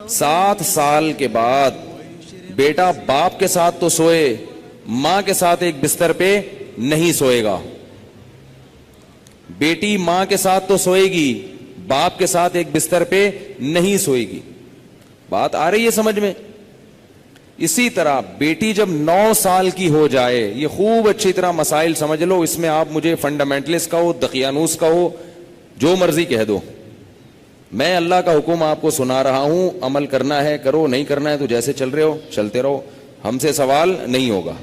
7 سال کے بعد بیٹا باپ کے ساتھ تو سوئے، ماں کے ساتھ ایک بستر پہ نہیں سوئے گا. بیٹی ماں کے ساتھ تو سوئے گی، باپ کے ساتھ ایک بستر پہ نہیں سوئے گی. بات آ رہی ہے سمجھ میں؟ اسی طرح بیٹی جب 9 سال کی ہو جائے، یہ خوب اچھی طرح مسائل سمجھ لو، اس میں آپ مجھے فنڈامنٹلسٹ کہو، دقیانوس کہو، جو مرضی کہہ دو، میں اللہ کا حکم آپ کو سنا رہا ہوں. عمل کرنا ہے کرو، نہیں کرنا ہے تو جیسے چل رہے ہو چلتے رہو، ہم سے سوال نہیں ہوگا.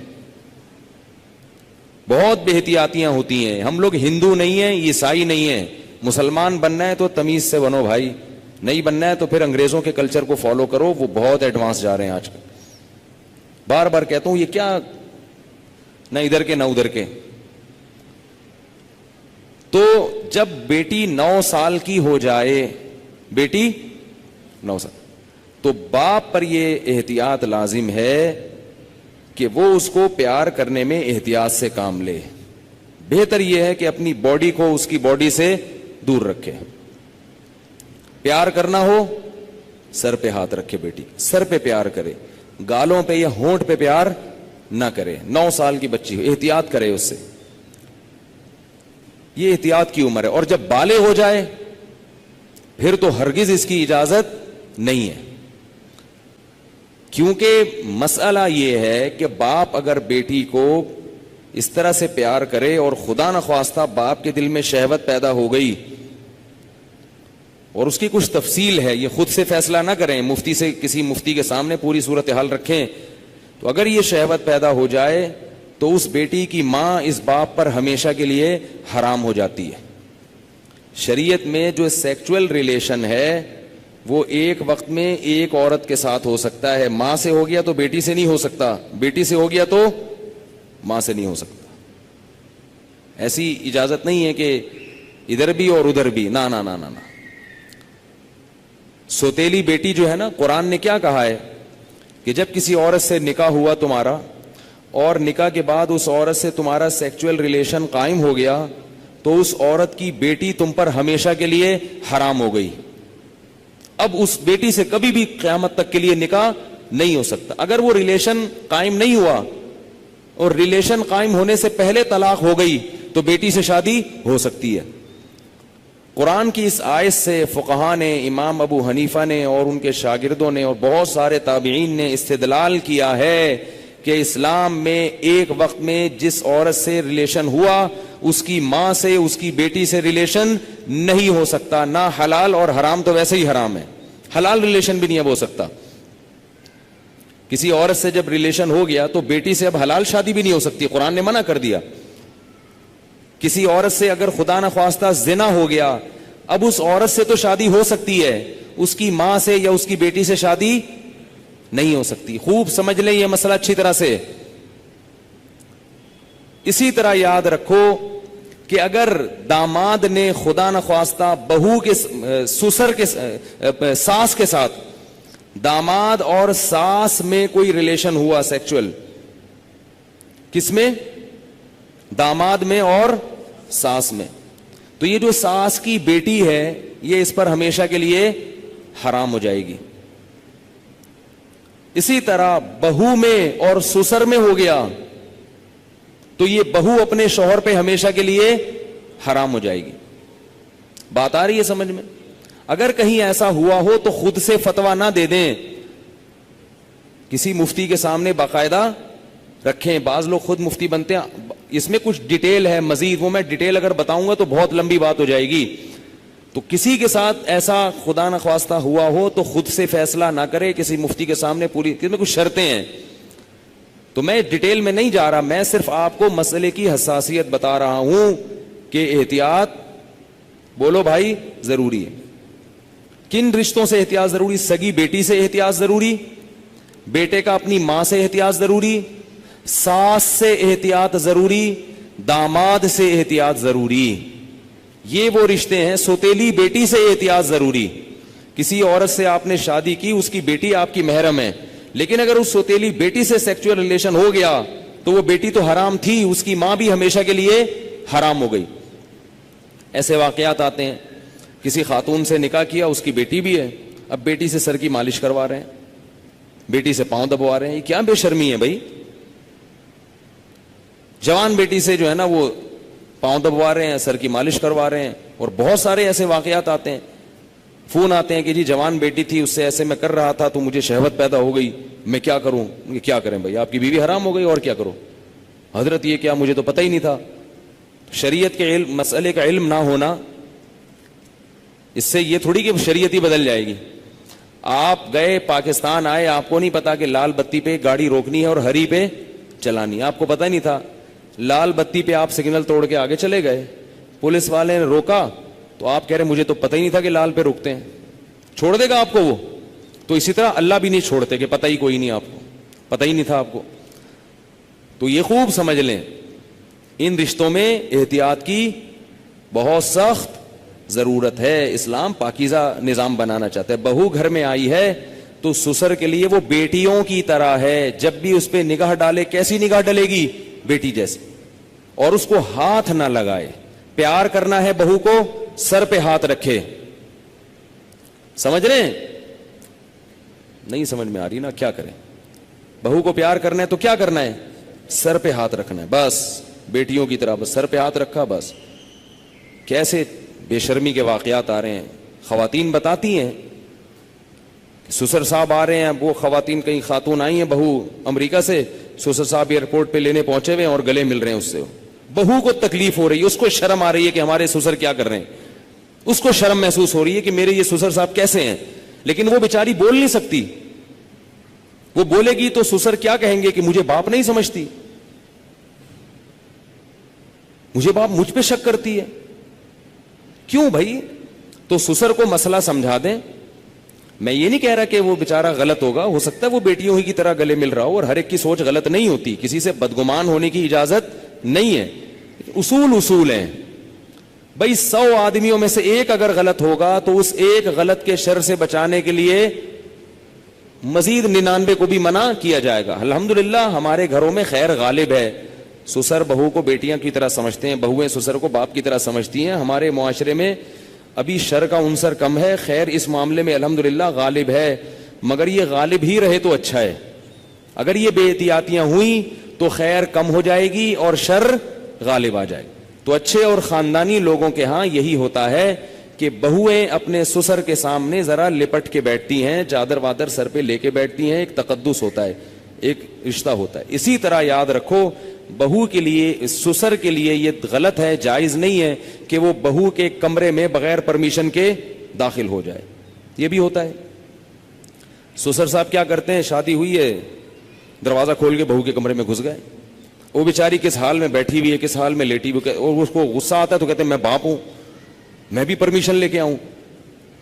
بہت بے احتیاطیاں ہوتی ہیں. ہم لوگ ہندو نہیں ہیں، عیسائی نہیں ہیں. مسلمان بننا ہے تو تمیز سے بنو بھائی، نہیں بننا ہے تو پھر انگریزوں کے کلچر کو فالو کرو، وہ بہت ایڈوانس جا رہے ہیں آج کل. بار بار کہتا ہوں یہ کیا نہ ادھر کے نہ ادھر کے. تو جب بیٹی 9 سال کی ہو جائے، بیٹی 9 سال، تو باپ پر یہ احتیاط لازم ہے کہ وہ اس کو پیار کرنے میں احتیاط سے کام لے. بہتر یہ ہے کہ اپنی باڈی کو اس کی باڈی سے دور رکھے. پیار کرنا ہو سر پہ ہاتھ رکھے، بیٹی سر پہ پیار کرے، گالوں پہ یا ہونٹ پہ پیار نہ کرے. 9 سال کی بچی ہو، احتیاط کرے اس سے، یہ احتیاط کی عمر ہے. اور جب بالغ ہو جائے پھر تو ہرگز اس کی اجازت نہیں ہے. کیونکہ مسئلہ یہ ہے کہ باپ اگر بیٹی کو اس طرح سے پیار کرے اور خدا نخواستہ باپ کے دل میں شہوت پیدا ہو گئی، اور اس کی کچھ تفصیل ہے، یہ خود سے فیصلہ نہ کریں، مفتی سے، کسی مفتی کے سامنے پوری صورتحال رکھیں. تو اگر یہ شہوت پیدا ہو جائے تو اس بیٹی کی ماں اس باپ پر ہمیشہ کے لیے حرام ہو جاتی ہے. شریعت میں جو سیکچول ریلیشن ہے وہ ایک وقت میں ایک عورت کے ساتھ ہو سکتا ہے. ماں سے ہو گیا تو بیٹی سے نہیں ہو سکتا، بیٹی سے ہو گیا تو ماں سے نہیں ہو سکتا. ایسی اجازت نہیں ہے کہ ادھر بھی اور ادھر بھی، نہ نہ نہ نہ. سوتیلی بیٹی جو ہے نا، قرآن نے کیا کہا ہے کہ جب کسی عورت سے نکاح ہوا تمہارا اور نکاح کے بعد اس عورت سے تمہارا سیکچول ریلیشن قائم ہو گیا تو اس عورت کی بیٹی تم پر ہمیشہ کے لیے حرام ہو گئی. اب اس بیٹی سے کبھی بھی قیامت تک کے لیے نکاح نہیں ہو سکتا. اگر وہ ریلیشن قائم نہیں ہوا اور ریلیشن قائم ہونے سے پہلے طلاق ہو گئی تو بیٹی سے شادی ہو سکتی ہے. قرآن کی اس آیت سے فقہاء نے، امام ابو حنیفہ نے اور ان کے شاگردوں نے اور بہت سارے تابعین نے استدلال کیا ہے کہ اسلام میں ایک وقت میں جس عورت سے ریلیشن ہوا اس کی ماں سے، اس کی بیٹی سے ریلیشن نہیں ہو سکتا. نہ حلال، اور حرام تو ویسے ہی حرام ہے، حلال ریلیشن بھی نہیں اب ہو سکتا. کسی عورت سے جب ریلیشن ہو گیا تو بیٹی سے اب حلال شادی بھی نہیں ہو سکتی، قرآن نے منع کر دیا. کسی عورت سے اگر خدا نخواستہ زنا ہو گیا، اب اس عورت سے تو شادی ہو سکتی ہے، اس کی ماں سے یا اس کی بیٹی سے شادی نہیں ہو سکتی. خوب سمجھ لیں یہ مسئلہ اچھی طرح سے. اسی طرح یاد رکھو کہ اگر داماد نے خدا نخواستہ بہو کے سسر کے ساس کے ساتھ، داماد اور ساس میں کوئی ریلیشن ہوا سیکچول، کس میں؟ داماد میں اور ساس میں، تو یہ جو ساس کی بیٹی ہے یہ اس پر ہمیشہ کے لیے حرام ہو جائے گی. اسی طرح بہو میں اور سسر میں ہو گیا تو یہ بہو اپنے شوہر پہ ہمیشہ کے لیے حرام ہو جائے گی. بات آ رہی ہے سمجھ میں؟ اگر کہیں ایسا ہوا ہو تو خود سے فتویٰ نہ دے دیں، کسی مفتی کے سامنے باقاعدہ رکھیں. بعض لوگ خود مفتی بنتے ہیں، اس میں کچھ ڈیٹیل ہے مزید، وہ میں ڈیٹیل اگر بتاؤں گا تو بہت لمبی بات ہو جائے گی. تو کسی کے ساتھ ایسا خدا نخواستہ ہوا ہو تو خود سے فیصلہ نہ کرے، کسی مفتی کے سامنے پوری، اس میں کچھ شرطیں ہیں. تو میں ڈیٹیل میں نہیں جا رہا، میں صرف آپ کو مسئلے کی حساسیت بتا رہا ہوں کہ احتیاط، بولو بھائی، ضروری ہے. کن رشتوں سے احتیاط ضروری؟ سگی بیٹی سے احتیاط ضروری، بیٹے کا اپنی ماں سے احتیاط ضروری، ساس سے احتیاط ضروری، داماد سے احتیاط ضروری. یہ وہ رشتے ہیں. سوتیلی بیٹی سے احتیاط ضروری. کسی عورت سے آپ نے شادی کی، اس کی بیٹی آپ کی محرم ہے، لیکن اگر اس سوتیلی بیٹی سے سیکچول ریلیشن ہو گیا تو وہ بیٹی تو حرام تھی، اس کی ماں بھی ہمیشہ کے لیے حرام ہو گئی. ایسے واقعات آتے ہیں. کسی خاتون سے نکاح کیا، اس کی بیٹی بھی ہے، اب بیٹی سے سر کی مالش کروا رہے ہیں, بیٹی سے پاؤں دبوا رہے ہیں. یہ کیا بے شرمی ہے بھائی. جوان بیٹی سے جو ہے نا وہ پاؤں دبوا رہے ہیں, سر کی مالش کروا رہے ہیں. اور بہت سارے ایسے واقعات آتے ہیں, فون آتے ہیں کہ جی جوان بیٹی تھی, اس سے ایسے میں کر رہا تھا تو مجھے شہوت پیدا ہو گئی, میں کیا کروں. کیا کریں بھائی, آپ کی بیوی حرام ہو گئی, اور کیا کرو. حضرت یہ کیا, مجھے تو پتہ ہی نہیں تھا. شریعت کے علم, مسئلے کا علم نہ ہونا, اس سے یہ تھوڑی کہ شریعت ہی بدل جائے گی. آپ گئے پاکستان آئے, آپ کو نہیں پتا کہ لال بتی پہ گاڑی روکنی ہے اور ہری پہ چلانی ہے, آپ کو پتہ نہیں تھا. لال بتی پہ آپ سگنل توڑ کے آگے چلے گئے, پولیس والے نے روکا تو آپ کہہ رہے مجھے تو پتہ ہی نہیں تھا کہ لال پہ رکتے ہیں. چھوڑ دے گا آپ کو وہ؟ تو اسی طرح اللہ بھی نہیں چھوڑتے کہ پتہ ہی کوئی نہیں, آپ کو پتہ ہی نہیں تھا آپ کو. تو یہ خوب سمجھ لیں, ان رشتوں میں احتیاط کی بہت سخت ضرورت ہے. اسلام پاکیزہ نظام بنانا چاہتا ہے. بہو گھر میں آئی ہے تو سسر کے لیے وہ بیٹیوں کی طرح ہے. جب بھی اس پہ نگاہ ڈالے, کیسی نگاہ ڈلے گی؟ بیٹی جیسی. اور اس کو ہاتھ نہ لگائے. پیار کرنا ہے بہو کو, سر پہ ہاتھ رکھے. سمجھ رہے ہیں؟ نہیں سمجھ میں آ رہی نا, کیا کریں. بہو کو پیار کرنا ہے تو کیا کرنا ہے؟ سر پہ ہاتھ رکھنا ہے بس. بیٹیوں کی طرح بس سر پہ ہاتھ رکھا بس. کیسے بے شرمی کے واقعات آ رہے ہیں. خواتین بتاتی ہیں, سسر صاحب آ رہے ہیں, وہ خواتین کئی خاتون آئی ہیں بہو امریکہ سے, سسر صاحب ایئرپورٹ پہ لینے پہنچے ہوئے ہیں اور گلے مل رہے ہیں اس سے. بہو کو تکلیف ہو رہی ہے, اس کو شرم آ رہی ہے کہ ہمارے سسر کیا کر رہے ہیں, اس کو شرم محسوس ہو رہی ہے کہ میرے یہ سسر صاحب کیسے ہیں. لیکن وہ بیچاری بول نہیں سکتی. وہ بولے گی تو سسر کیا کہیں گے کہ مجھے باپ نہیں سمجھتی, مجھے باپ مجھ پہ شک کرتی ہے. کیوں بھائی؟ تو سسر کو مسئلہ سمجھا دیں. میں یہ نہیں کہہ رہا کہ وہ بیچارہ غلط ہوگا, ہو سکتا ہے وہ بیٹیوں ہی کی طرح گلے مل رہا ہو, اور ہر ایک کی سوچ غلط نہیں ہوتی, کسی سے بدگمان ہونے کی اجازت نہیں ہے. اصول ہیں بھائی. 100 آدمیوں میں سے ایک اگر غلط ہوگا تو اس ایک غلط کے شر سے بچانے کے لیے مزید 99 کو بھی منع کیا جائے گا. الحمدللہ ہمارے گھروں میں خیر غالب ہے. سسر بہو کو بیٹیاں کی طرح سمجھتے ہیں, بہویں سسر کو باپ کی طرح سمجھتی ہیں. ہمارے معاشرے میں ابھی شر کا عنصر کم ہے, خیر اس معاملے میں الحمدللہ غالب ہے. مگر یہ غالب ہی رہے تو اچھا ہے. اگر یہ بے احتیاطیاں ہوئیں تو خیر کم ہو جائے گی اور شر غالب آ جائے گا. تو اچھے اور خاندانی لوگوں کے ہاں یہی ہوتا ہے کہ بہویں اپنے سسر کے سامنے ذرا لپٹ کے بیٹھتی ہیں, چادر وادر سر پہ لے کے بیٹھتی ہیں. ایک تقدس ہوتا ہے, ایک رشتہ ہوتا ہے. اسی طرح یاد رکھو, بہو کے لیے, سسر کے لیے یہ غلط ہے, جائز نہیں ہے کہ وہ بہو کے کمرے میں بغیر پرمیشن کے داخل ہو جائے. یہ بھی ہوتا ہے. سسر صاحب کیا کرتے ہیں, شادی ہوئی ہے, دروازہ کھول کے بہو کے کمرے میں گھس گئے. وہ بیچاری کس حال میں بیٹھی ہوئی ہے, کس حال میں لیٹی ہوئی, اور اس کو غصہ آتا ہے تو کہتے ہیں میں باپ ہوں, میں بھی پرمیشن لے کے آؤں.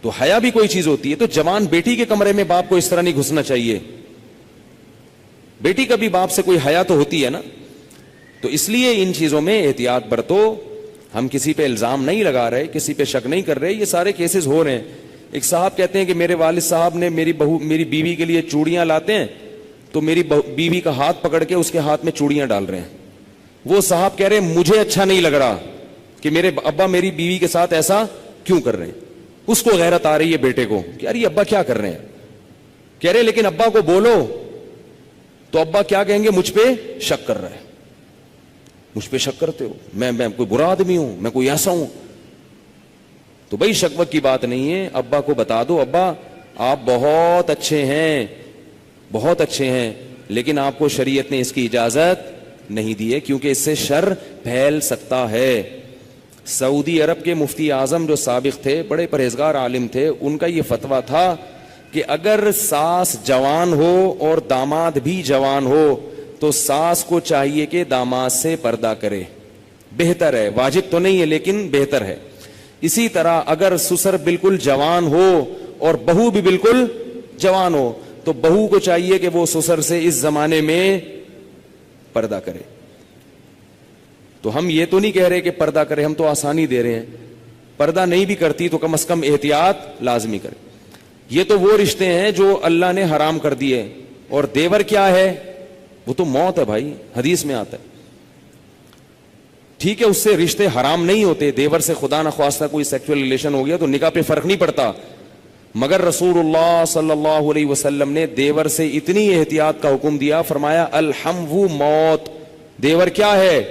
تو حیا بھی کوئی چیز ہوتی ہے. تو جوان بیٹی کے کمرے میں باپ کو اس طرح نہیں گھسنا چاہیے. بیٹی کا بھی باپ سے کوئی حیا تو ہوتی ہے نا. تو اس لیے ان چیزوں میں احتیاط برتو. ہم کسی پہ الزام نہیں لگا رہے, کسی پہ شک نہیں کر رہے, یہ سارے کیسز ہو رہے ہیں. ایک صاحب کہتے ہیں کہ میرے والد صاحب نے میری بیوی کے لیے چوڑیاں لاتے ہیں تو میری بیوی کا ہاتھ پکڑ کے اس کے ہاتھ میں چوڑیاں ڈال رہے ہیں. وہ صاحب کہہ رہے ہیں مجھے اچھا نہیں لگ رہا کہ میرے ابا میری بیوی کے ساتھ ایسا کیوں کر رہے ہیں. اس کو غیرت آ رہی ہے بیٹے کو کہ یار یہ ابا کیا کر رہے ہیں. کہہ رہے لیکن ابا کو بولو تو ابا کیا کہیں گے, مجھ پہ شک کر رہا ہے, مجھ پہ شک کرتے ہو, میں کوئی برا آدمی ہوں, میں کوئی ایسا ہوں. تو بھائی شک کی بات نہیں ہے. ابا کو بتا دو, ابا آپ بہت اچھے ہیں, بہت اچھے ہیں, لیکن آپ کو شریعت نے اس کی اجازت نہیں دی ہے کیونکہ اس سے شر پھیل سکتا ہے. سعودی عرب کے مفتی اعظم جو سابق تھے, بڑے پرہیزگار عالم تھے, ان کا یہ فتویٰ تھا کہ اگر ساس جوان ہو اور داماد بھی جوان ہو تو ساس کو چاہیے کہ داماد سے پردہ کرے. بہتر ہے, واجب تو نہیں ہے لیکن بہتر ہے. اسی طرح اگر سسر بالکل جوان ہو اور بہو بھی بالکل جوان ہو تو بہو کو چاہیے کہ وہ سسر سے اس زمانے میں پردہ کرے. تو ہم یہ تو نہیں کہہ رہے کہ پردہ کرے, ہم تو آسانی دے رہے ہیں. پردہ نہیں بھی کرتی تو کم از کم احتیاط لازمی کرے. یہ تو وہ رشتے ہیں جو اللہ نے حرام کر دیے. اور دیور کیا ہے, وہ تو موت ہے بھائی, حدیث میں آتا ہے. ٹھیک ہے اس سے رشتے حرام نہیں ہوتے, دیور سے خدا نخواستہ کوئی سیکچول ریلیشن ہو گیا تو نکاح پہ فرق نہیں پڑتا, مگر رسول اللہ صلی اللہ علیہ وسلم نے دیور سے اتنی احتیاط کا حکم دیا, فرمایا الحمو موت, دیور کیا ہے؟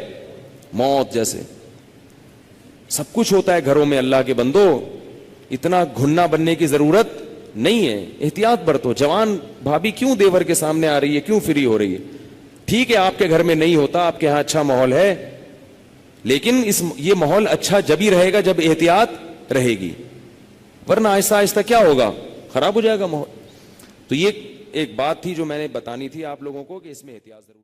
موت جیسے. سب کچھ ہوتا ہے گھروں میں اللہ کے بندو, اتنا گھننا بننے کی ضرورت نہیں ہے, احتیاط برتو. جوان بھابھی کیوں دیور کے سامنے آ رہی ہے, کیوں فری ہو رہی ہے؟ ٹھیک ہے آپ کے گھر میں نہیں ہوتا, آپ کے ہاں اچھا ماحول ہے, لیکن یہ ماحول اچھا جب ہی رہے گا جب احتیاط رہے گی, ورنہ آہستہ آہستہ کیا ہوگا, خراب ہو جائے گا ماحول. تو یہ ایک بات تھی جو میں نے بتانی تھی آپ لوگوں کو کہ اس میں احتیاط ضرور.